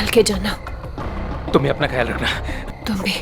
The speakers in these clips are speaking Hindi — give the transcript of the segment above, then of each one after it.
के जाना। तुम्हें अपना ख्याल रखना। तुम भी।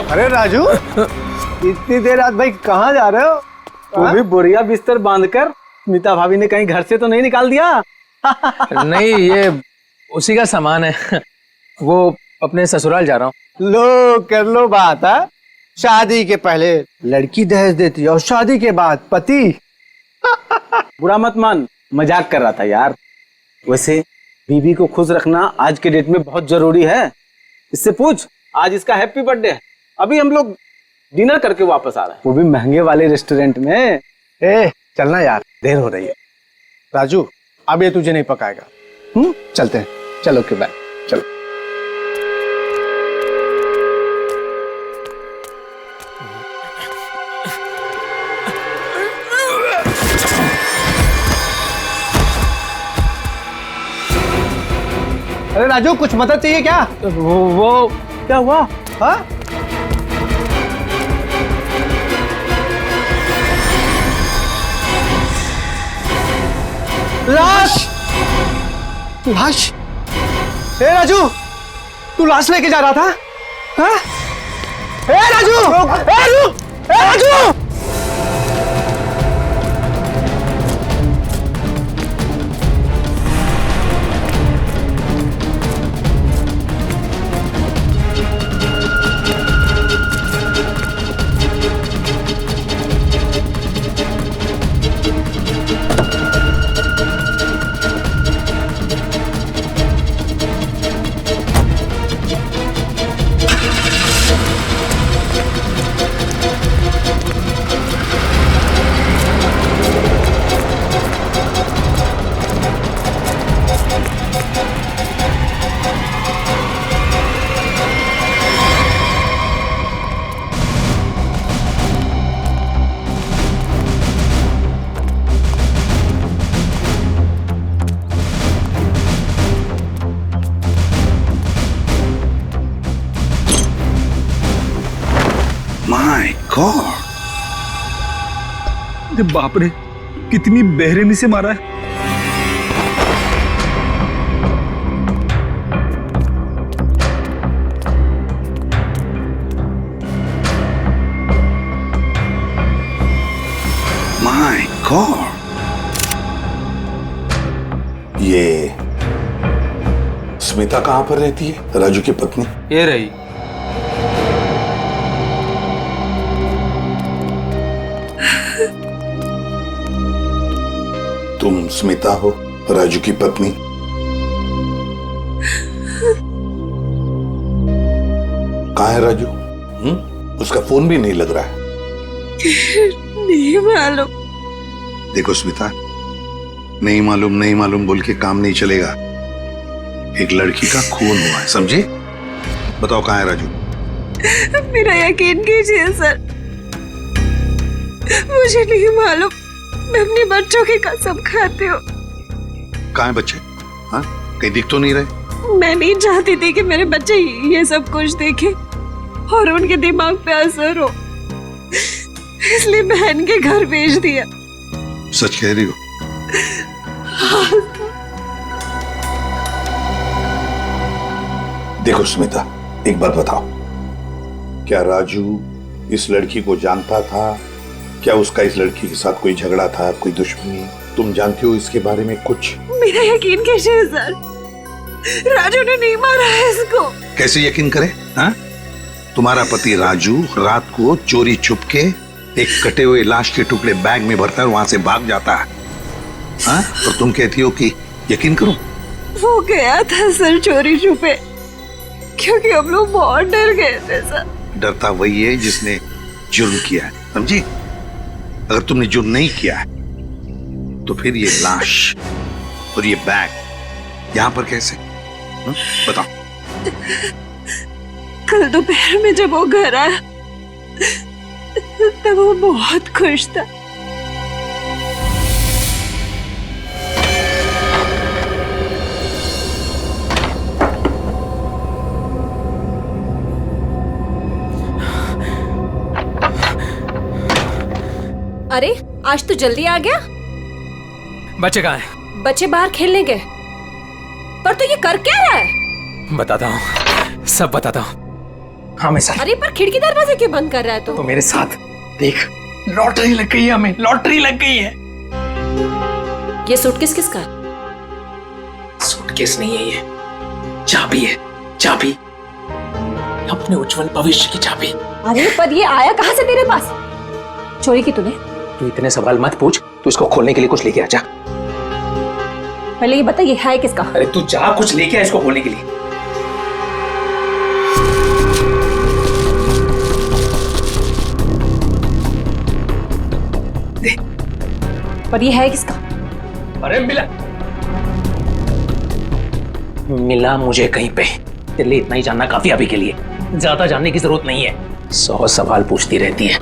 अरे राजू, इतनी देर रात भाई कहाँ जा रहे हो? वो भी बोरिया बिस्तर बांधकर मीता भाभी ने कहीं घर से तो नहीं निकाल दिया? नहीं, ये उसी का सामान है। वो अपने ससुराल जा रहा हूँ। लो कर लो बात है। शादी के पहले लड़की दहेज देती है और शादी के बाद पति। बुरा मत मान, मजाक कर रहा था यार। वैसे बीवी को खुश रखना आज के डेट में बहुत जरूरी है। इससे पूछ, आज इसका हैप्पी बर्थडे है। अभी हम लोग डिनर करके वापस आ रहे हैं, वो भी महंगे वाले रेस्टोरेंट में। चलना यार, देर हो रही है। राजू, अब ये तुझे नहीं पकाएगा। चलते हैं। चलो के बाय। चलो। अरे राजू, कुछ मदद चाहिए क्या? वो क्या हुआ? हाँ? लाश! लाश! ए राजू, तू लाश लेके जा रहा था? हाँ? ए राजू! ए राजू! ए राजू! गॉड, अरे बाप रे, कितनी बेरहमी से मारा है। My God. ये स्मिता कहाँ पर रहती है, राजू की पत्नी? ये रही। तुम स्मिता हो, राजू की पत्नी? कहाँ है राजू? उसका फोन भी नहीं लग रहा है। नहीं मालूम। देखो स्मिता, नहीं मालूम बोल के काम नहीं चलेगा। एक लड़की का खून हुआ है, समझे? बताओ कहाँ है राजू? मेरा यकीन कीजिए सर, मुझे नहीं मालूम। मैं अपने बच्चों की कसम खाती हूँ। कहाँ है बच्चे? हाँ, कहीं दिख तो नहीं रहे? मैं नहीं चाहती थी कि मेरे बच्चे ये सब कुछ देखें और उनके दिमाग पे असर हो, इसलिए बहन के घर भेज दिया। सच कह रही हो? देखो स्मिता, एक बात बताओ, क्या राजू इस लड़की को जानता था? क्या उसका इस लड़की के साथ कोई झगड़ा था, कोई दुश्मनी? तुम जानती हो इसके बारे में कुछ? मेरा यकीन कीजिए सर, राजू ने नहीं मारा है इसको। कैसे यकीन करे? हाँ? तुम्हारा पति राजू रात को चोरी छुप के एक कटे हुए लाश के टुकड़े बैग में भरता है और वहां से भाग जाता है। हाँ? और तुम कहती हो कि यकीन करूं? वो गया था सर चोरी छुपे, क्योंकि हम लोग बहुत डर गए थे सर। डरता वही है जिसने जुर्म किया है, समझी? अगर तुमने जुर्म नहीं किया है तो फिर ये लाश और ये बैग यहाँ पर कैसे? बताओ। कल दोपहर में जब वो घर आया तब वो बहुत खुश था। अरे आज तो जल्दी आ गया। बच्चे कहाँ हैं? बच्चे बाहर खेलने गए। पर तो ये कर क्या रहा है? बताता हूँ, सब बताता हूँ। हाँ मैं सर। अरे पर खिड़की दरवाजे क्यों बंद कर रहा है तो मेरे साथ देख, लॉटरी लग गई है, हमें लॉटरी लग गई है। ये सूटकेस किसका? सूटकेस नहीं है, ये चाबी है, चाबी, अपने उज्जवल भविष्य की चाबी। अरे पर ये आया कहाँ से तेरे पास? चोरी की तूने? तू इतने सवाल मत पूछ, तू इसको खोलने के लिए कुछ लेके आ जा। पहले ये बता ये है किसका? अरे तू जा, कुछ लेके आ इसको खोलने के लिए। पर ये है किसका? अरे मिला मुझे कहीं पे। तेरे लिए इतना ही जानना काफी अभी के लिए, ज्यादा जानने की जरूरत नहीं है। 100 सवाल पूछती रहती है।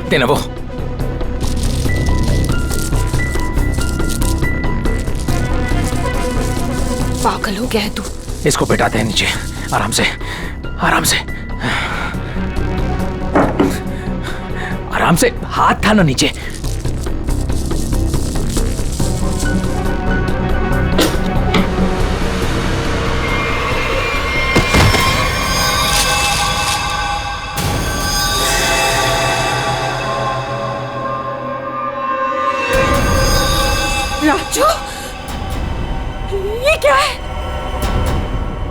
देना वो। पागल हो गया है तू। इसको बैठाते हैं नीचे, आराम से, आराम से, आराम से। हाथ था ना नीचे। राजू, ये क्या है?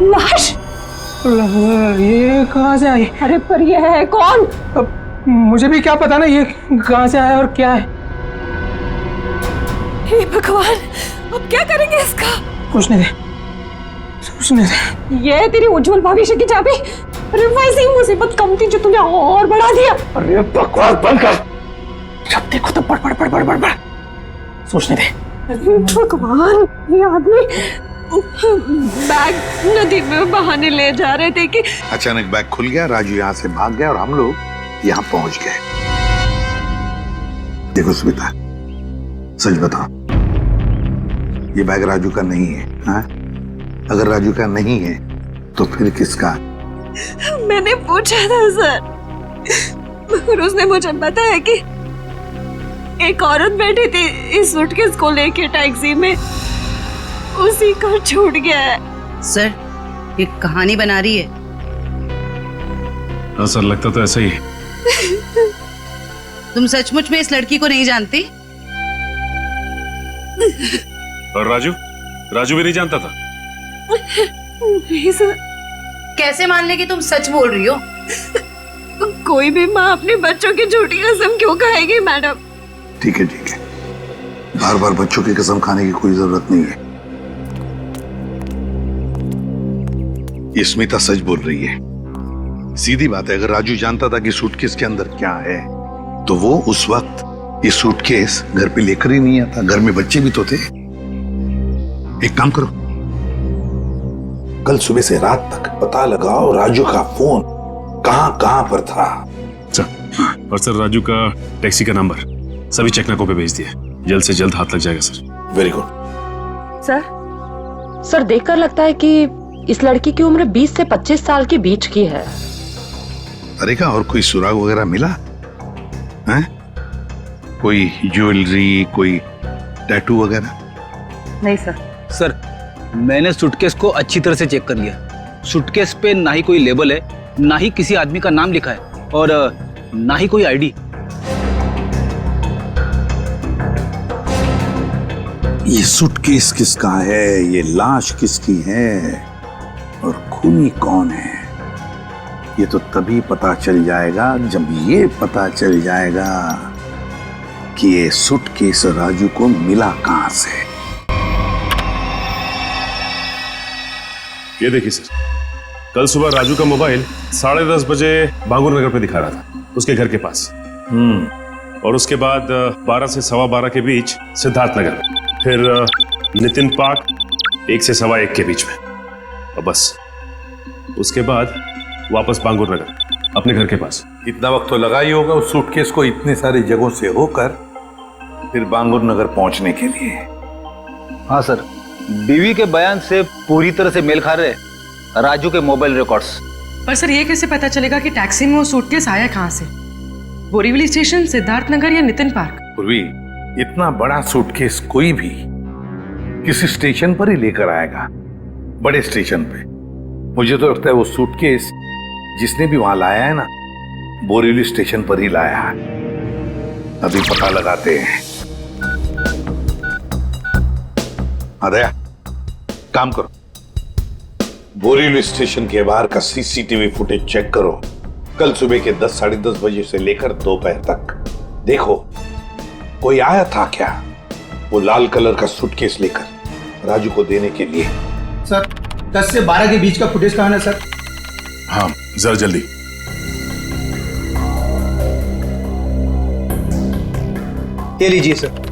लाश? ये कहाँ से आई? अरे पर ये है कौन? अब मुझे भी क्या पता ना ये कहाँ से आया और क्या है। हे भगवान, अब क्या करेंगे इसका? कुछ नहीं दे, कुछ नहीं दे। ये है तेरी उज्जवल भविष्य की चाबी। अरे वैसे ही मुसीबत कम थी जो तूने और बढ़ा दिया। अरे बकवास बंद कर, जब देखो तो बड़ बड़ बड़ बड़ बड़ बड़। सोचने दे। भगवान, ये आदमी बैग नदी में बहाने ले जा रहे थे कि अचानक बैग खुल गया, राजू यहाँ से भाग गया और हम लोग यहाँ पहुंच गए। देखो स्मिता, सच बताओ, ये बैग राजू का नहीं है। हाँ? अगर राजू का नहीं है तो फिर किसका? मैंने पूछा था सर, और उसने मुझे बताया कि एक औरत बैठी थी इस सूटकेस को लेके टैक्सी में, उसी को छूट गया है। सर ये कहानी बना रही है। हाँ सर, लगता तो ऐसा ही है। तुम सचमुच में इस लड़की को नहीं जानती? और राजू भी नहीं जानता था? नहीं सर। कैसे मान ले कि तुम सच बोल रही हो? कोई भी माँ अपने बच्चों की झूठी कसम क्यों खाएगी मैडम? ठीक है, बार बार बच्चों की कसम खाने की कोई जरूरत नहीं है। ये स्मिता सच बोल रही है। सीधी बात है, अगर राजू जानता था कि सूटकेस के अंदर क्या है तो वो उस वक्त ये सूटकेस घर पे लेकर ही नहीं आता। घर में बच्चे भी तो थे। एक काम करो, कल सुबह से रात तक पता लगाओ राजू का फोन कहां पर था। सर, और सर राजू का टैक्सी का नंबर सभी चेकनाकों पे भेज दिया। जल्द से जल्द हाथ लग जाएगा सर। Very good. सर देखकर लगता है कि इस लड़की की उम्र 20 से 25 साल के बीच की है। अरे का और कोई सुराग वगैरह मिला है? कोई ज्वेलरी, कोई टैटू वगैरह? नहीं सर। सर मैंने सूटकेस को अच्छी तरह से चेक कर लिया। सूटकेस पे ना ही कोई लेबल है, ना ही किसी आदमी का नाम लिखा है और ना ही कोई आईडी। ये सूटकेस किसका है, ये लाश किसकी है और खूनी कौन है, ये तो तभी पता चल जाएगा जब ये पता चल जाएगा कि ये सूटकेस राजू को मिला कहां से। ये देखिए सर, कल सुबह राजू का मोबाइल 10:30 बजे बांगुर नगर पे दिखा रहा था, उसके घर के पास। और उसके बाद 12 से 12:15 के बीच सिद्धार्थ नगर, फिर नितिन पार्क 1 से 1:15 के बीच में, और बस उसके बाद वापस बांगुर नगर अपने घर के पास। इतना वक्त तो लगा ही होगा उस सूटकेस को इतने सारे जगहों से होकर फिर बांगुर नगर पहुंचने के लिए। हाँ सर, बीवी के बयान से पूरी तरह से मेल खा रहे राजू के मोबाइल रिकॉर्ड्स। पर सर ये कैसे पता चलेगा कि टैक्सी में वो सूटकेस आया कहाँ से? बोरीवली स्टेशन, सिद्धार्थ नगर या नितिन पार्क? पूर्वी, इतना बड़ा सूटकेस कोई भी किसी स्टेशन पर ही लेकर आएगा, बड़े स्टेशन पे। मुझे तो लगता है वो सूटकेस जिसने भी वहां लाया है ना, बोरीवली स्टेशन पर ही लाया है। अभी पता लगाते हैं। अदया, काम करो, बोरीवली स्टेशन के बाहर का सीसीटीवी फुटेज चेक करो। कल सुबह के 10, 10:30 बजे से लेकर दोपहर तक देखो कोई आया था क्या वो लाल कलर का सूटकेस लेकर राजू को देने के लिए। सर 10 से 12 के बीच का फुटेज कहाँ है सर? हाँ जरा जल्दी। ये लीजिए सर।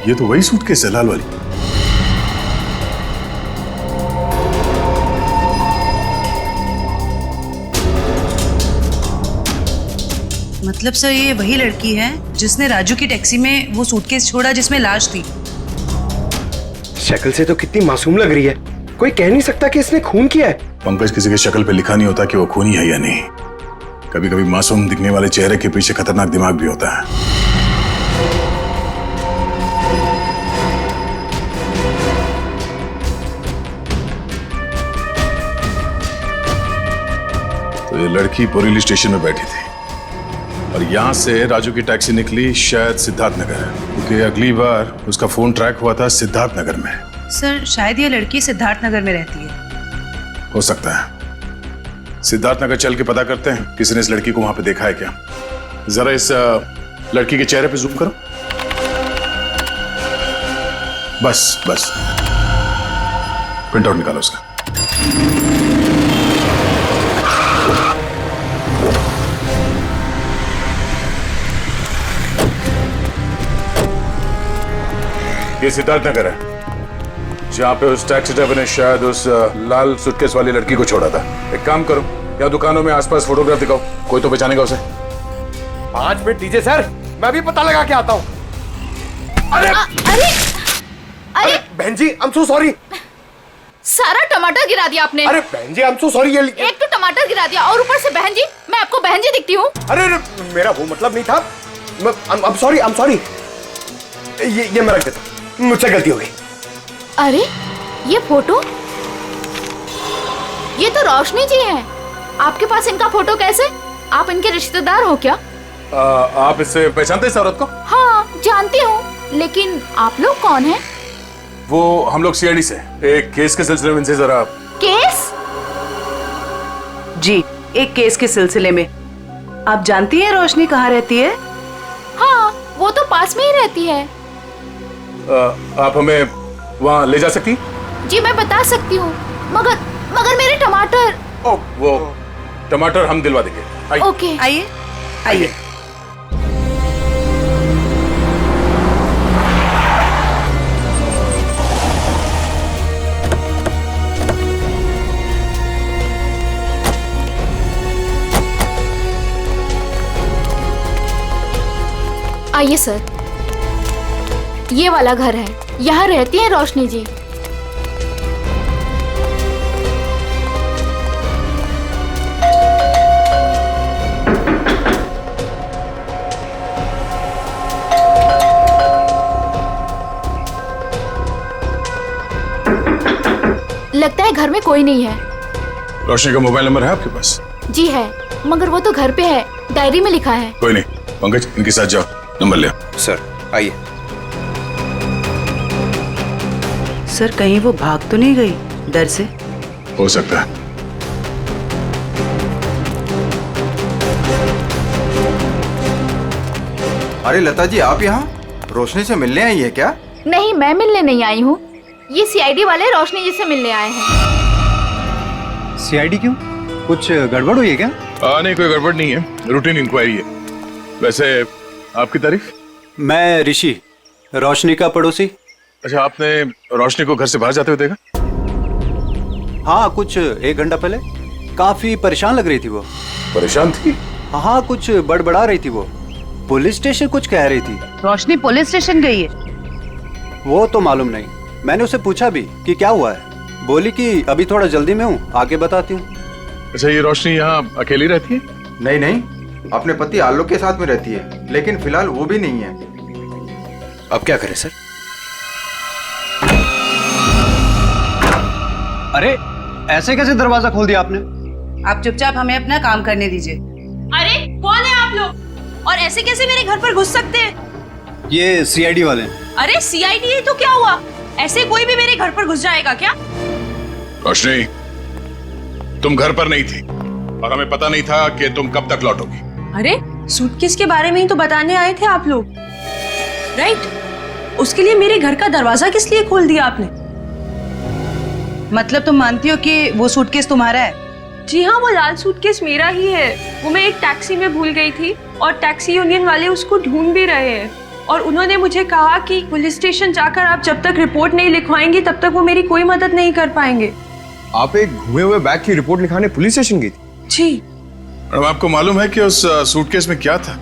ये तो वही सूटकेस है, लाल वाली। मतलब सर ये वही लड़की है जिसने राजू की टैक्सी में वो सूटकेस छोड़ा जिसमें लाश थी। शक्ल से तो कितनी मासूम लग रही है, कोई कह नहीं सकता कि इसने खून किया है। पंकज, किसी के शक्ल पे लिखा नहीं होता कि वो खूनी है या नहीं। कभी कभी मासूम दिखने वाले चेहरे के पीछे खतरनाक दिमाग भी होता है। तो ये लड़की बोरीवली स्टेशन में बैठी थी और यहाँ से राजू की टैक्सी निकली शायद सिद्धार्थ नगर, क्योंकि अगली बार उसका फोन ट्रैक हुआ था सिद्धार्थ नगर में। सर शायद ये लड़की सिद्धार्थ नगर में रहती है। हो सकता है। सिद्धार्थ नगर चल के पता करते हैं किसी ने इस लड़की को वहां पे देखा है क्या। जरा इस लड़की के चेहरे पे जूम करो। बस बस, प्रिंट आउट निकालो उसका। ये सिद्धार्थ नगर है जहाँ पे उस टैक्सी ड्राइवर ने शायद उस लाल सूटकेस वाली लड़की को छोड़ा था। एक काम करो, या दुकानों में आसपास फोटोग्राफ दिखाओ, कोई तो पहचानेगा उसे। 5 मिनट दीजिए सर, मैं भी पता लगा के आता हूँ। अरे बहन जी आई एम सो सॉरी। सारा टमाटर गिरा दिया आपने। अरे बहन जी आई एम सो सॉरी। एक तो टमाटर गिरा दिया और ऊपर से बहन जी, मैं आपको बहन जी दिखती हूँ? अरे मेरा वो मतलब नहीं था। I am sorry. ये मैं रख देता, मुझसे गलती हो गई। अरे ये फोटो, ये तो रोशनी जी हैं। आपके पास इनका फोटो कैसे? आप इनके रिश्तेदार हो क्या? आप इससे पहचानते इस औरत को? हाँ जानती हूँ, लेकिन आप लोग कौन हैं? वो हम लोग सीआईडी से एक केस के सिलसिले में इनसे जरा। केस? जी, एक केस के सिलसिले में। आप जानती हैं रोशनी कहाँ रहती है? हाँ वो तो पास में ही रहती है। आप हमें वहाँ ले जा सकती? जी मैं बता सकती हूँ, मगर मेरे टमाटर। ओ, वो टमाटर हम दिलवा देंगे। आइए। ओके आइए आइए। आइए सर, ये वाला घर है, यहाँ रहती है रोशनी जी। लगता है घर में कोई नहीं है। रोशनी का मोबाइल नंबर है आपके पास? जी है, मगर वो तो घर पे है, डायरी में लिखा है। कोई नहीं, पंकज इनके साथ जाओ, नंबर ले। सर आइए। सर कहीं वो भाग तो नहीं गई डर से? हो सकता है। अरे लता जी, आप यहाँ रोशनी से मिलने आई है क्या? नहीं, मैं मिलने नहीं आई हूँ, ये सीआईडी वाले रोशनी जी से मिलने आए हैं। सीआईडी क्यों? कुछ गड़बड़ हुई है क्या? नहीं कोई गड़बड़ नहीं है, रूटीन इंक्वायरी है। वैसे आपकी तारीफ? मैं ऋषि, रोशनी का पड़ोसी। अच्छा, आपने रोशनी को घर से बाहर जाते हुए देखा? हाँ, कुछ 1 घंटा पहले। काफी परेशान लग रही थी वो। परेशान थी? हाँ, कुछ बड़बड़ा रही थी वो। पुलिस स्टेशन कुछ कह रही थी। रोशनी पुलिस स्टेशन गई है? वो तो मालूम नहीं, मैंने उसे पूछा भी कि क्या हुआ है। बोली कि अभी थोड़ा जल्दी में हूँ, आके बताती हूँ। अच्छा, ये रोशनी यहाँ अकेली रहती है? नहीं नहीं, अपने पति आलोक के साथ में रहती है, लेकिन फिलहाल वो भी नहीं है। अब क्या करें सर? अरे ऐसे कैसे दरवाजा खोल दिया आपने? आप चुपचाप हमें अपना काम करने दीजिए। अरे कौन है आप लोग, और ऐसे कैसे मेरे घर पर घुस सकते हैं? ये सीआईडी वाले हैं। अरे सीआईडी है तो क्या हुआ, ऐसे कोई भी मेरे घर पर घुस जाएगा क्या? रोशनी, तुम घर पर नहीं थी और हमें पता नहीं था कि तुम कब तक लौटोगी। अरे सूटकेस के बारे में ही तो बताने आए थे आप लोग, राइट? उसके लिए मेरे घर का दरवाजा किस लिए खोल दिया आपने? मतलब तुम मानती हो कि वो सूटकेस तुम्हारा है? जी हाँ, वो लाल सूटकेस मेरा ही है। वो मैं एक टैक्सी में भूल गई थी और टैक्सी यूनियन वाले उसको ढूंढ भी रहे हैं, और उन्होंने मुझे कहा कि पुलिस स्टेशन जाकर आप जब तक रिपोर्ट नहीं लिखवाएंगी तब तक वो मेरी कोई मदद नहीं कर पाएंगे। आप एक घुमे हुए बैग की रिपोर्ट लिखाने पुलिस स्टेशन गई थी? जी। मैडम, आपको मालूम है कि उस सूटकेस में क्या था?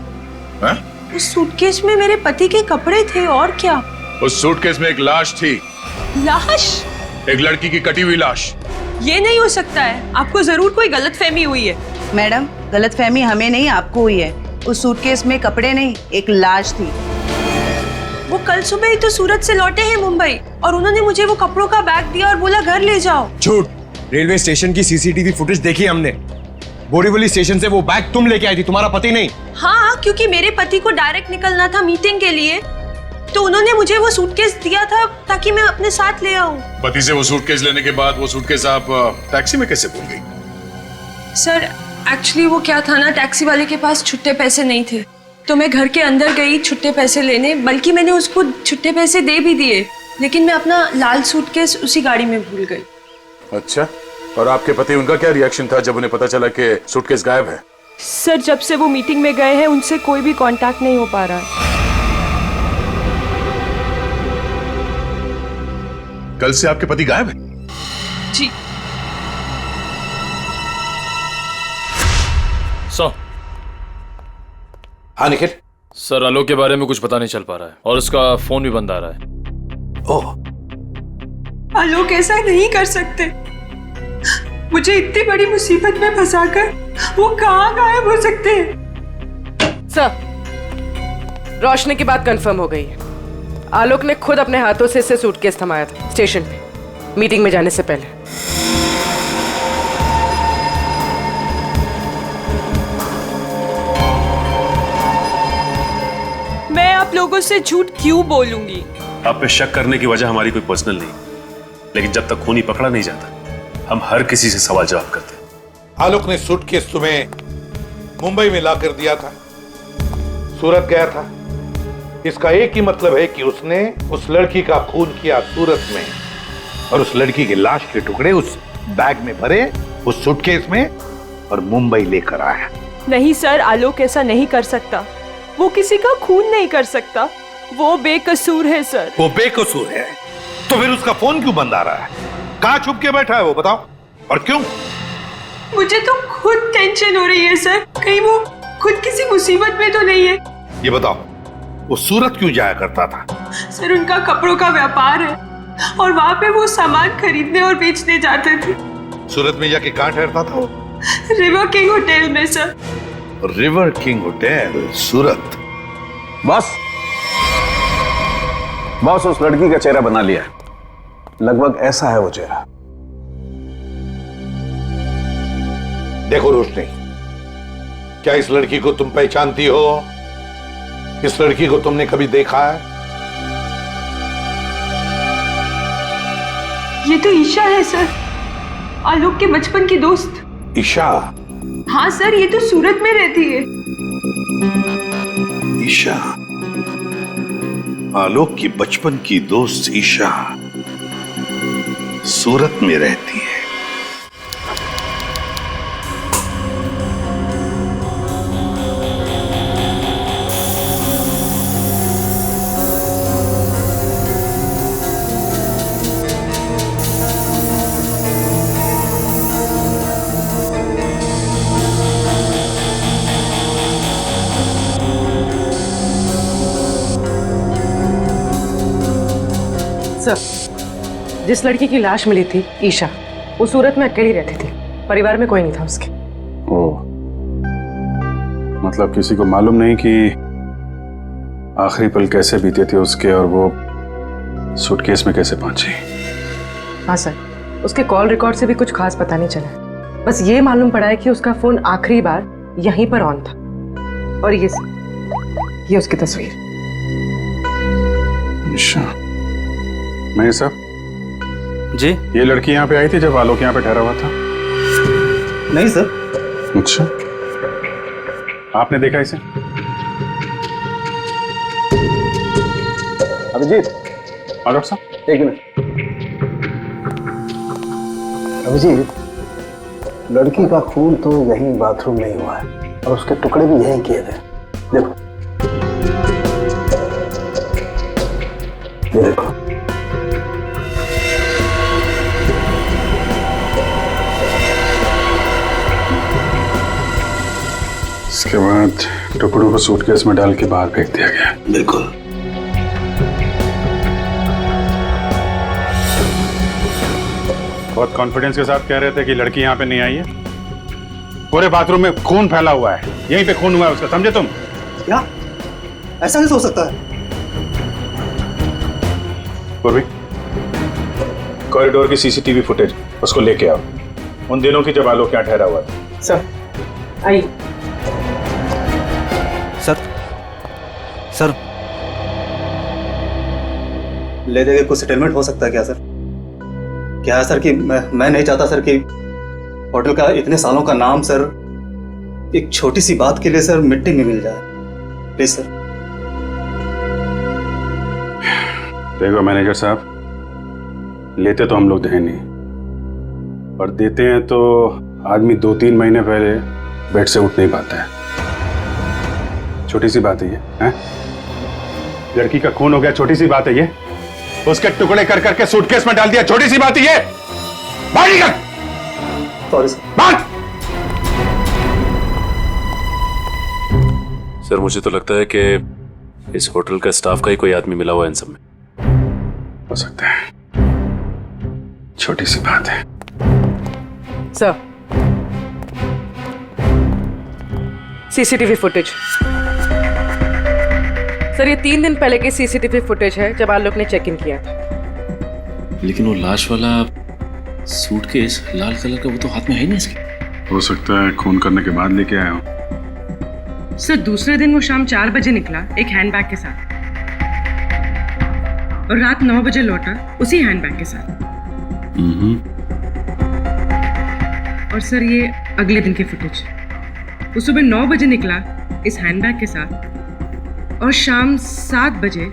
है? उस सूटकेस में मेरे पति के कपड़े थे, और क्या? उस सूटकेस में एक लाश थी। लाश? एक लड़की की कटी हुई लाश। ये नहीं हो सकता है, आपको जरूर कोई गलतफहमी हुई है। मैडम, गलतफहमी हमें नहीं आपको हुई है। उस सूटकेस में कपड़े नहीं, एक लाश थी। वो कल सुबह ही तो सूरत से लौटे हैं मुंबई, और उन्होंने मुझे वो कपड़ों का बैग दिया और बोला घर ले जाओ। झूठ। रेलवे स्टेशन की सीसीटीवी फुटेज देखी हमने। बोरीवली स्टेशन से वो बैग तुम लेके आई थी, तुम्हारा पति नहीं। हाँ, क्योंकि मेरे पति को डायरेक्ट निकलना था मीटिंग के लिए, तो उन्होंने मुझे वो सूटकेस दिया था ताकि मैं अपने साथ ले आऊं। पति से वो सूटकेस लेने के बाद वो सूटकेस आप टैक्सी में कैसे भूल गई? सर एक्चुअली वो क्या था ना, टैक्सी वाले के पास छुट्टे पैसे नहीं थे, तो मैं घर के अंदर गई छुट्टे पैसे लेने, बल्कि मैंने उसको छुट्टे पैसे दे भी दिए, लेकिन मैं अपना लाल सूटकेस उसी गाड़ी में भूल गई। अच्छा, और आपके पति, उनका क्या रिएक्शन था जब उन्हें पता चला कि सूटकेस गायब है? सर जब से वो मीटिंग में गए हैं उनसे कोई भी कांटेक्ट नहीं हो पा रहा है। कल से आपके पति गायब है? जी। हाँ निखिल। सर आलोक के बारे में कुछ पता नहीं चल पा रहा है और उसका फोन भी बंद आ रहा है। ओह, आलोक ऐसा नहीं कर सकते। मुझे इतनी बड़ी मुसीबत में फंसाकर वो कहाँ गायब हो सकते हैं? सर, रोशनी की बात कंफर्म हो गई है। आलोक ने खुद अपने हाथों से इसे सूटकेस थमाया था स्टेशन पे, मीटिंग में जाने से पहले। मैं आप लोगों से झूठ क्यों बोलूंगी? आप पे शक करने की वजह हमारी कोई पर्सनल नहीं, लेकिन जब तक खूनी पकड़ा नहीं जाता हम हर किसी से सवाल जवाब करते हैं। आलोक ने सूटकेस तुम्हें मुंबई में ला कर दिया था, सूरत गया था। इसका एक ही मतलब है कि उसने उस लड़की का खून किया सूरत में, और उस लड़की की लाश के टुकड़े उस बैग में भरे, उस सूटकेस में, और मुंबई लेकर आया। नहीं सर, आलोक ऐसा नहीं कर सकता। वो किसी का खून नहीं कर सकता। वो बेकसूर है सर। वो बेकसूर है तो फिर उसका फोन क्यों बंद आ रहा है? कहां छुप के बैठा है वो, बताओ, और क्यों? मुझे तो खुद टेंशन हो रही है सर, कहीं वो खुद किसी मुसीबत में तो नहीं है। ये बताओ, वो सूरत क्यों जाया करता था? सर, उनका कपड़ों का व्यापार है और वहाँ पे वो सामान खरीदने और बेचने जाते थे। सूरत में जाके कहां ठहरता था वो? रिवर किंग होटल में सर। रिवर किंग होटल, सूरत। बॉस उस लड़की का चेहरा बना लिया, लगभग ऐसा है वो चेहरा। देखो रोशनी, क्या इस लड़की को तुम पहचानती हो? इस लड़की को तुमने कभी देखा है? ये तो ईशा है सर, आलोक के बचपन की दोस्त। ईशा? हाँ सर, ये तो सूरत में रहती है। ईशा, आलोक की बचपन की दोस्त ईशा सूरत में रहती है। सर, जिस लड़की की लाश मिली थी ईशा, वो सूरत में अकेली रहती थी, परिवार में कोई नहीं था उसके। ओह, मतलब किसी को मालूम नहीं कि आखिरी पल कैसे बीते थे उसके और वो सूटकेस में कैसे पहुंची। हाँ सर, उसके कॉल रिकॉर्ड से भी कुछ खास पता नहीं चला। बस ये मालूम पड़ा है कि उसका फोन आखिरी बार यहीं पर ऑन था। और ये उसकी तस्वीर। मैं साहब जी, ये लड़की यहाँ पे आई थी जब आलोक यहाँ पे ठहरा हुआ था? नहीं सर। अच्छा, आपने देखा इसे? अभिजीत, डॉक्टर साहब एक मिनट। अभिजीत, लड़की का खून तो यहीं बाथरूम में ही हुआ है और उसके टुकड़े भी यहीं किए थे। देखो, ये देखो। इसके बाद टुकड़ों को सूटकेस में डाल के बाहर फेंक दिया गया। बिल्कुल। बहुत कॉन्फिडेंस के साथ कह रहे थे कि लड़की यहाँ पे नहीं आई है। पूरे बाथरूम में खून फैला हुआ है, यहीं पे खून हुआ है उसका, समझे तुम? क्या? ऐसा नहीं हो सकता है। पूर्वी, कॉरिडोर की सीसीटीवी फुटेज उसको लेके आओ, उन दिनों की जब आलोक यहाँ ठहरा हुआ था। सर, आई। सर, ले जाके कुछ सेटलमेंट हो सकता है क्या सर? क्या है सर कि मैं नहीं चाहता सर कि होटल का इतने सालों का नाम सर एक छोटी सी बात के लिए सर मिट्टी में मिल जाए। Please sir. देखो मैनेजर साहब, लेते तो हम लोग हैं नहीं, और देते हैं तो आदमी 2-3 महीने पहले बेड से उठ नहीं पाता है। छोटी सी बात है ये, हैं? लड़की का खून हो गया, छोटी सी बात है ये? उसके टुकड़े कर करके सूटकेस में डाल दिया, छोटी सी बात है ये? बाहर निकल! Sorry sir. बाहर! सर, मुझे तो लगता है कि इस होटल का स्टाफ का ही कोई आदमी मिला हुआ है इन सब में। हो सकता है, छोटी सी बात है। Sir, CCTV footage. सर, ये 3 दिन पहले की सीसीटीवी फुटेज है जब आलोक ने चेक इन किया था। लेकिन वो लाश वाला सूटकेस लाल कलर का वो तो हाथ में है ही नहीं इसके। हो सकता है खून करने के बाद लेके आया हूँ। सर, दूसरे दिन वो शाम 4 बजे निकला एक हैंडबैग के साथ और रात 9 बजे लौटा उसी हैंडबैग के साथ। और सर, ये अगले दिन की फुटेज। वो सुबह 9 बजे निकला इस हैंडबैग के साथ और शाम 7 बजे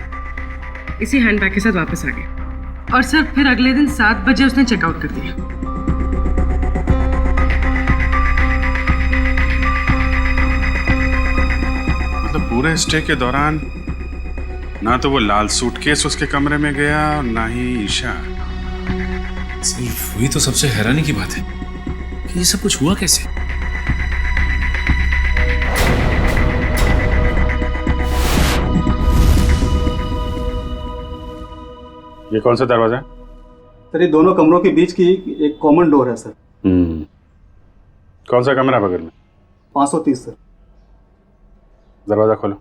इसी हैंडबैग के साथ वापस आ गया। और सर, फिर अगले दिन 7 बजे उसने चेकआउट कर दिया। मतलब पूरे स्टे के दौरान ना तो वो लाल सूटकेस उसके कमरे में गया और ना ही ईशा। सिर्फ वही तो सबसे हैरानी की बात है कि ये सब कुछ हुआ कैसे। ये कौन सा दरवाजा है? सर, ये दोनों कमरों के बीच की एक कॉमन डोर है सर। कौन सा कमरा है बगल में? 530 सर। दरवाजा खोलो।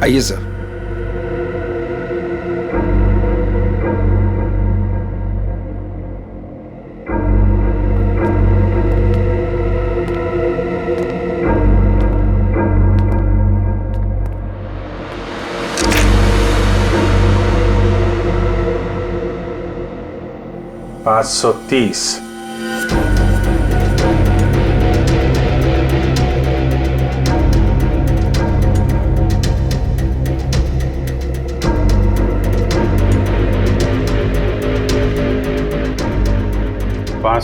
आइए सर। पाँच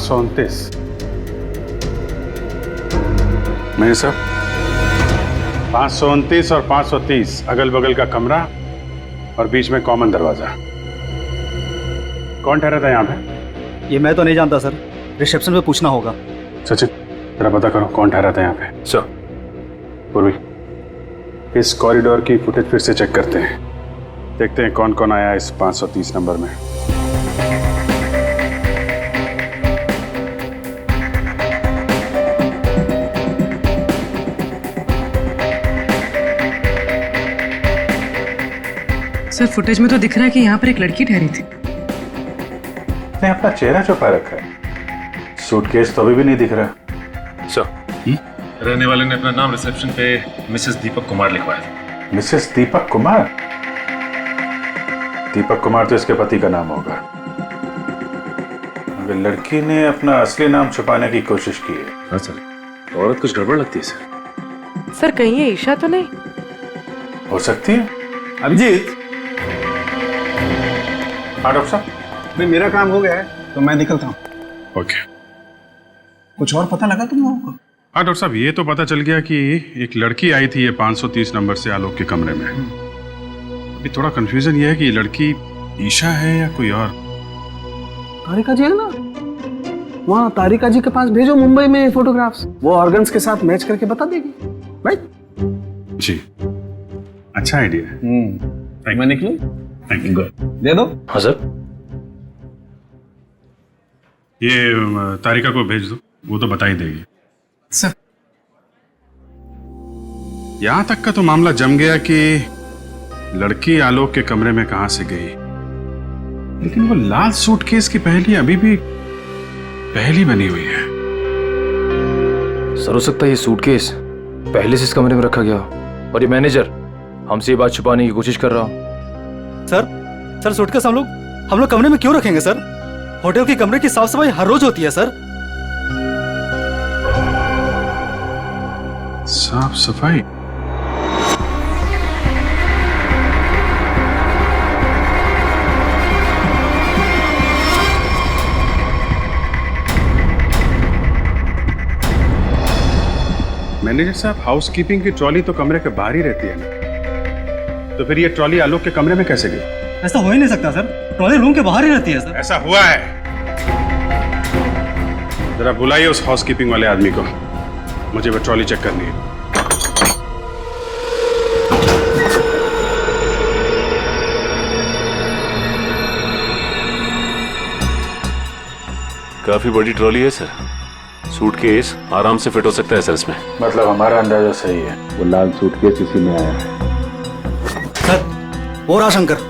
530। नहीं सर, 529 और 530 अगल बगल का कमरा और बीच में कॉमन दरवाजा। कौन ठहरा था यहाँ पे? ये मैं तो नहीं जानता सर, रिसेप्शन पे पूछना होगा। सचिन, जरा पता करो कौन ठहरा था यहाँ पे। सर। पूर्वी, इस कॉरिडोर की फुटेज फिर से चेक करते हैं, देखते हैं कौन कौन आया इस 530 नंबर में। सर, फुटेज में तो दिख रहा है कि यहाँ पर एक लड़की ठहरी थी। ने अपना चेहरा छुपा रखा है, सूटकेस तो अभी भी नहीं दिख रहा। सर, रहने वाले ने अपना नाम रिसेप्शन पे मिसेस दीपक कुमार लिखवाया था। मिसेस दीपक कुमार? दीपक कुमार तो इसके पति का नाम होगा। अगर लड़की ने अपना असली नाम छुपाने की कोशिश की है। हाँ सर, औरत कुछ गड़बड़ लगती है सर। सर, कहीं ये ईशा तो नहीं हो सकती है। अभिजीत, हाँ डॉक्टर साहब। नहीं, मेरा काम हो गया है तो मैं निकलता हूँ। ओके। कुछ और पता लगा तुम लोगों को? हाँ डॉक्टर साहब, ये तो पता चल गया कि एक लड़की आई थी ये 530 नंबर से आलोक के कमरे में। अभी थोड़ा कंफ्यूजन ये है कि ये लड़की ईशा है या कोई और। तारिका जी है ना, वहाँ तारिका जी के पास भेजो मुंबई में फोटोग्राफ्स, वो ऑर्गन्स के साथ मैच करके बता देगी। राइट जी, अच्छा आइडिया है। मैं निकलूं? Thank you. दे दो। हाँ सर। ये तारिका को भेज दो, वो तो बता ही देगी। सर, यहां तक का तो मामला जम गया कि लड़की आलोक के कमरे में कहां से गई, लेकिन वो लाल सूटकेस की पहेली अभी भी पहेली बनी हुई है। सर, हो सकता है ये सूटकेस पहले से इस कमरे में रखा गया और ये मैनेजर हमसे ये बात छुपाने की कोशिश कर रहा हो। सर, सूटकेस हम लोग कमरे में क्यों रखेंगे सर? होटल के कमरे की साफ सफाई हर रोज होती है सर। साफ सफाई? मैनेजर साहब, हाउसकीपिंग की ट्रॉली तो कमरे के बाहर ही रहती है ना, तो फिर ये ट्रॉली आलोक के कमरे में कैसे गई? ऐसा हो ही नहीं सकता सर, ट्रॉली रूम के बाहर ही रहती है सर। ऐसा हुआ है। जरा बुलाइए उस हाउसकीपिंग वाले आदमी को, मुझे वो ट्रॉली चेक करनी है। काफी बड़ी ट्रॉली है सर, सूटकेस आराम से फिट हो सकता है सर इसमें। मतलब हमारा अंदाजा सही है, वो लाल सूटकेस इसी में आया है। सर, वो रहा शंकर।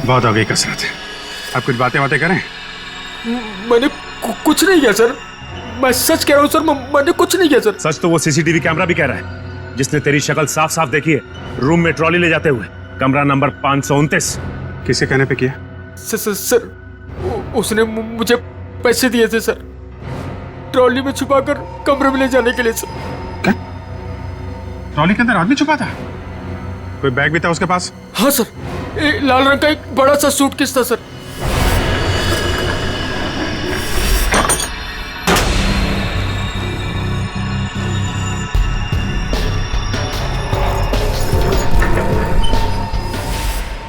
बहुत हो गई कसरत, अब कुछ बातें करें। मैंने कुछ नहीं किया सर, मैं सच कह रहा हूँ सर, मैंने कुछ नहीं किया सर। सच तो वो सीसीटीवी कैमरा भी कह रहा है, जिसने तेरी शक्ल साफ साफ देखी है रूम में ट्रॉली ले जाते हुए, कमरा नंबर 529। किसके कहने पे किया? सर उसने मुझे पैसे दिए थे सर, ट्रॉली में छुपाकर कमरे में ले जाने के लिए सर। क्या? ट्रॉली के अंदर आदमी छुपा था? कोई बैग भी था उसके पास? हाँ सर, लाल रंग का एक बड़ा सा सूटकेस था सर।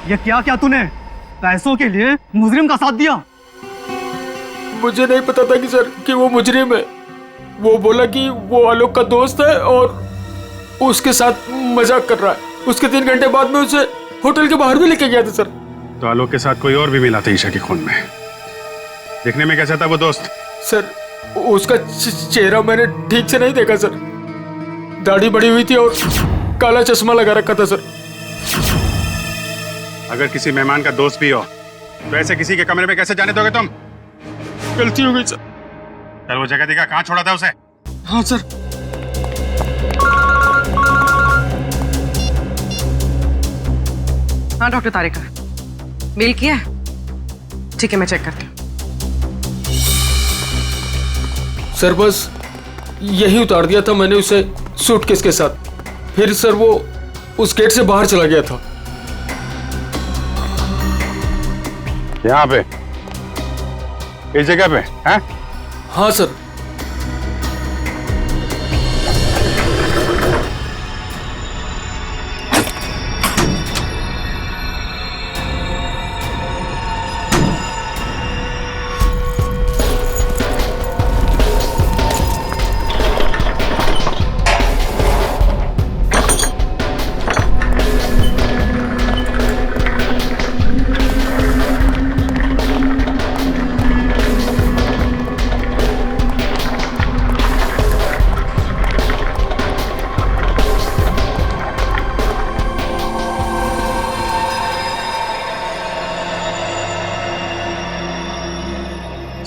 ये क्या क्या तूने पैसों के लिए मुजरिम का साथ दिया? मुझे नहीं पता था कि सर कि वो मुजरिम है। वो बोला कि वो आलोक का दोस्त है और उसके साथ मजाक कर रहा है। उसके 3 घंटे बाद में उसे होटल के बाहर भी लेके गया था सर। तो आलोक के साथ कोई और भी मिला था ईशा के खून में? देखने में कैसा था वो दोस्त? सर उसका चेहरा मैंने ठीक से नहीं देखा सर, दाढ़ी बड़ी हुई थी और काला चश्मा लगा रखा था सर। अगर किसी मेहमान का दोस्त भी हो तो ऐसे किसी के कमरे में कैसे जाने दोगे तुम? गलती हो गई सर। चल वो जगह दिखा, कहाँ छोड़ा था उसे? हाँ सर। हाँ डॉक्टर तारिका, मेल किया है? ठीक है, मैं चेक करती हूँ। सर बस यही उतार दिया था मैंने उसे सूटकेस के साथ, फिर सर वो उस गेट से बाहर चला गया था। यहाँ पे इस जगह पे हैं? हाँ सर।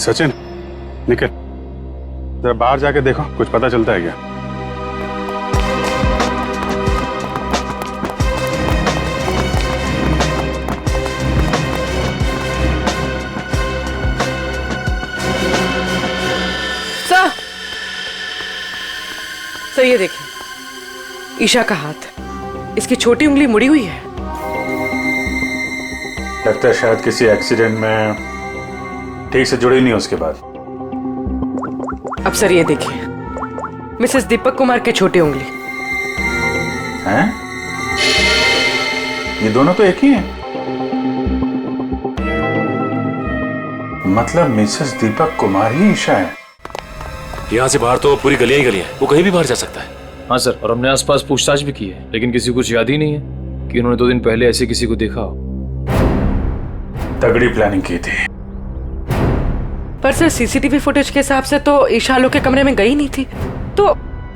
सचिन, निकल जरा बाहर जाके देखो, कुछ पता चलता है क्या? सर ये देखिए, ईशा का हाथ, इसकी छोटी उंगली मुड़ी हुई है। लगता है शायद किसी एक्सीडेंट में ठीक से जुड़ी नहीं उसके बाद। अब सर ये देखिए, मिसेस दीपक कुमार के छोटी उंगली। हैं? ये दोनों तो एक ही हैं। मतलब मिसेस दीपक कुमार ही ईशा है। यहाँ से बाहर तो पूरी गलियां ही गलियां हैं, वो कहीं भी बाहर जा सकता है। हाँ सर, और हमने आसपास पूछताछ भी की है, लेकिन किसी को कुछ याद ही नहीं है कि उन्होंने 2 दिन पहले ऐसे किसी को देखा हो। तगड़ी प्लानिंग की थी। पर सर सीसीटीवी फुटेज के हिसाब से तो ईशा आलोक के कमरे में गई नहीं थी, तो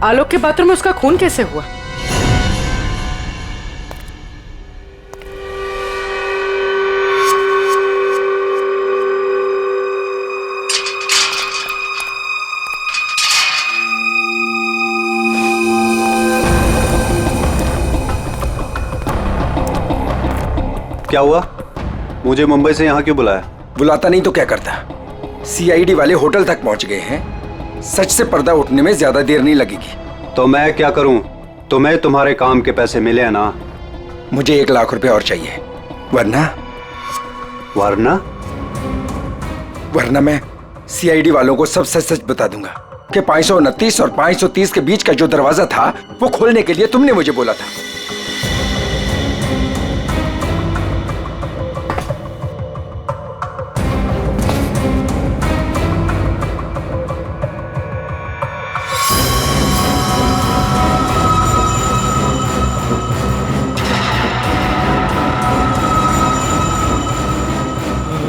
आलोक के बाथरूम में उसका खून कैसे हुआ? क्या हुआ? मुझे मुंबई से यहाँ क्यों बुलाया? बुलाता नहीं तो क्या करता? सीआईडी वाले होटल तक पहुंच गए हैं सच से पर्दा उठने में ज्यादा देर नहीं लगेगी। तो मैं क्या करूं? तुम्हें तुम्हारे काम के पैसे मिले हैं ना? मुझे 1 लाख रुपए और चाहिए, वरना वरना मैं सीआईडी वालों को सब सच सच बता दूंगा कि 529 और 530 के बीच का जो दरवाजा था वो खोलने के लिए तुमने मुझे बोला था।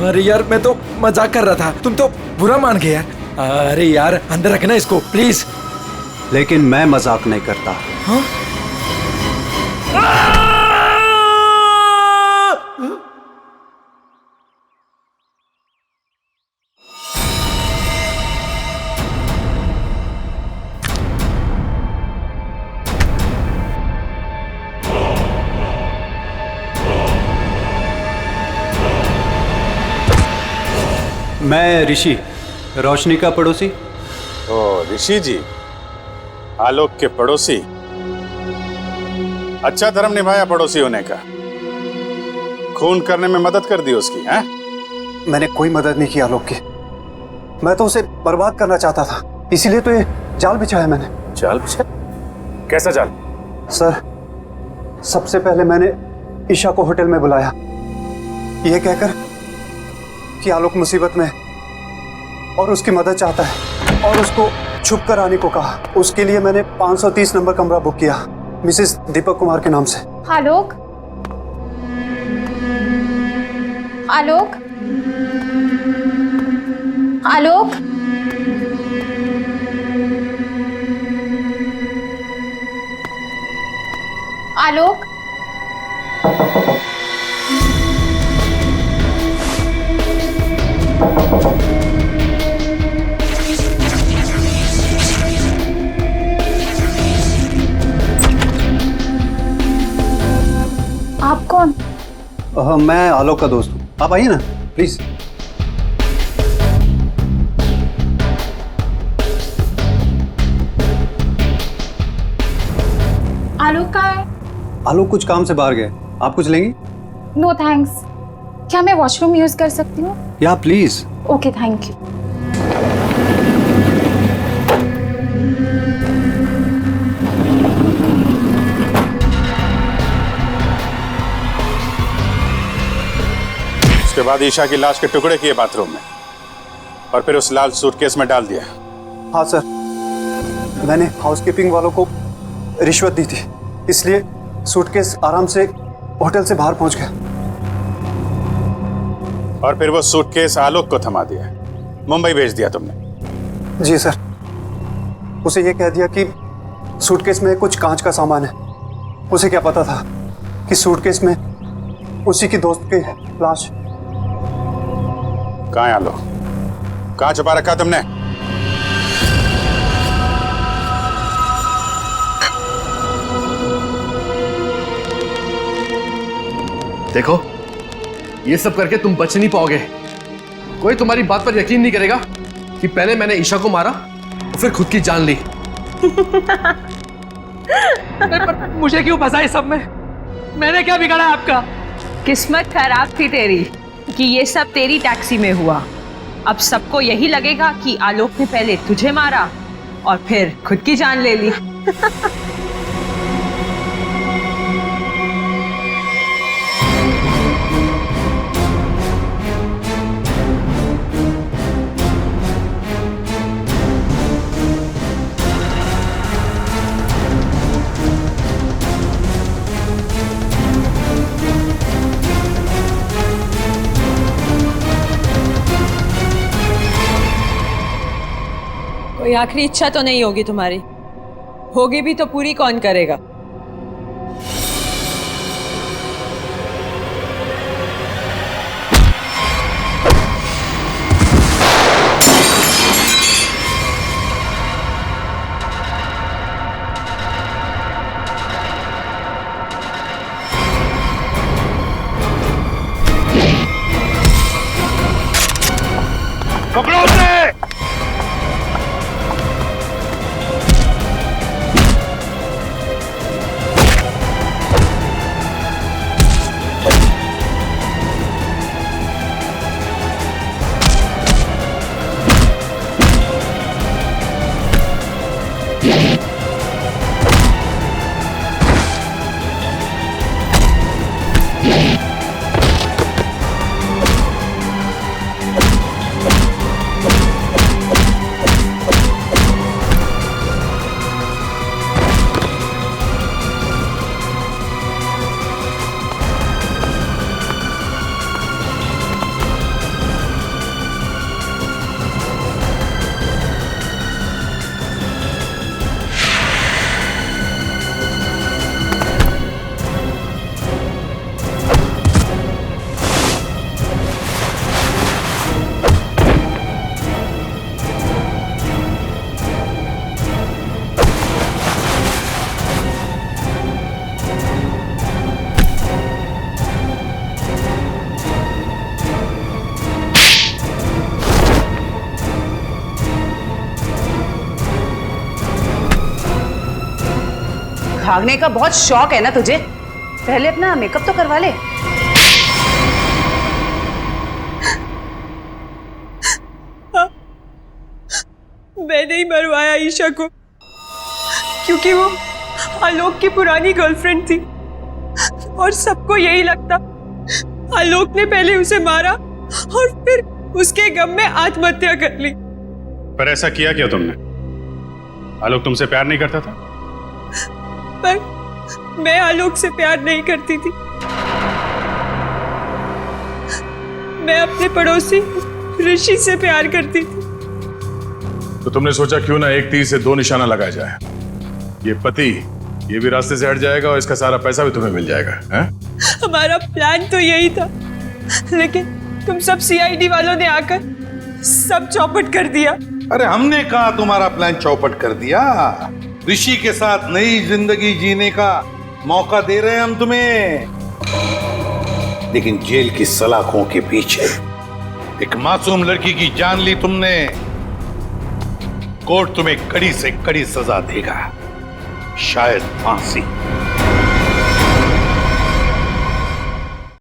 अरे यार, मैं तो मजाक कर रहा था, तुम तो बुरा मान गए यार। अरे यार, अंदर रखना इसको प्लीज। लेकिन मैं मजाक नहीं करता। हाँ? मैं ऋषि, रोशनी का पड़ोसी। ओ ऋषि जी, आलोक के पड़ोसी। अच्छा धर्म निभाया पड़ोसी होने का। खून करने में मदद कर दी उसकी, हैं? मैंने कोई मदद नहीं की आलोक की। मैं तो उसे बर्बाद करना चाहता था, इसीलिए तो ये जाल बिछाया मैंने। जाल बिछाया? कैसा जाल? सर, सबसे पहले मैंने ईशा को होटल में बुलाया, ये कहकर कि आलोक मुसीबत में और उसकी मदद चाहता है, और उसको छुप कर आने को कहा। उसके लिए मैंने 530 नंबर कमरा बुक किया मिसेस दीपक कुमार के नाम से। आलोक, आलोक, आलोक, आलोक, आप कौन? मैं आलोक का दोस्त हूँ, आप आइए ना प्लीज। आलोक कहाँ है? आलोक कुछ काम से बाहर गए, आप कुछ लेंगी? No thanks. क्या मैं वॉशरूम यूज कर सकती हूँ? या प्लीज। Okay, thank you. उसके बाद ईशा की लाश के टुकड़े किए बाथरूम में और फिर उस लाल सूटकेस में डाल दिया। हाँ सर, मैंने हाउसकीपिंग वालों को रिश्वत दी थी, इसलिए सूटकेस आराम से होटल से बाहर पहुंच गया। और फिर वो सूटकेस आलोक को थमा दिया, मुंबई भेज दिया तुमने? जी सर, उसे ये कह दिया कि सूटकेस में कुछ कांच का सामान है। उसे क्या पता था कि सूटकेस में उसी की दोस्त की लाश। कहाँ है आलोक? कहाँ छुपा रखा तुमने? देखो, ये सब करके तुम बच नहीं पाओगे। कोई तुम्हारी बात पर यकीन नहीं करेगा कि पहले मैंने ईशा को मारा और फिर खुद की जान ली। मुझे क्यों फंसा इस सब में? मैंने क्या बिगाड़ा आपका? किस्मत खराब थी तेरी कि ये सब तेरी टैक्सी में हुआ। अब सबको यही लगेगा कि आलोक ने पहले तुझे मारा और फिर खुद की जान ले ली। कोई आखिरी इच्छा तो नहीं होगी तुम्हारी? होगी भी तो पूरी कौन करेगा? पकड़ो उसे! भागने का बहुत शौक है ना तुझे? पहले अपना मेकअप तो करवा ले। मैंने ही मरवाया ईशा को, क्योंकि वो आलोक की पुरानी गर्लफ्रेंड थी और सबको यही लगता आलोक ने पहले उसे मारा और फिर उसके गम में आत्महत्या कर ली। पर ऐसा किया क्या तुमने? आलोक तुमसे प्यार नहीं करता था? पर मैं आलोक से प्यार नहीं करती थी। मैं अपने पड़ोसी ऋषि से प्यार करती थी। तो तुमने सोचा क्यों ना एक तीर से दो निशाना लगाया जाए। ये पति ये भी रास्ते से हट जाएगा और इसका सारा पैसा भी तुम्हें मिल जाएगा, हैं? हमारा प्लान तो यही था, लेकिन तुम सब सीआईडी वालों ने आकर सब चौपट कर दिया। अरे हमने कहा तुम्हारा प्लान चौपट कर दिया। ऋषि के साथ नई जिंदगी जीने का मौका दे रहे हैं हम तुम्हें, लेकिन जेल की सलाखों के पीछे एक मासूम लड़की की जान ली तुमने। कोर्ट तुम्हें कड़ी से कड़ी सजा देगा, शायद फांसी।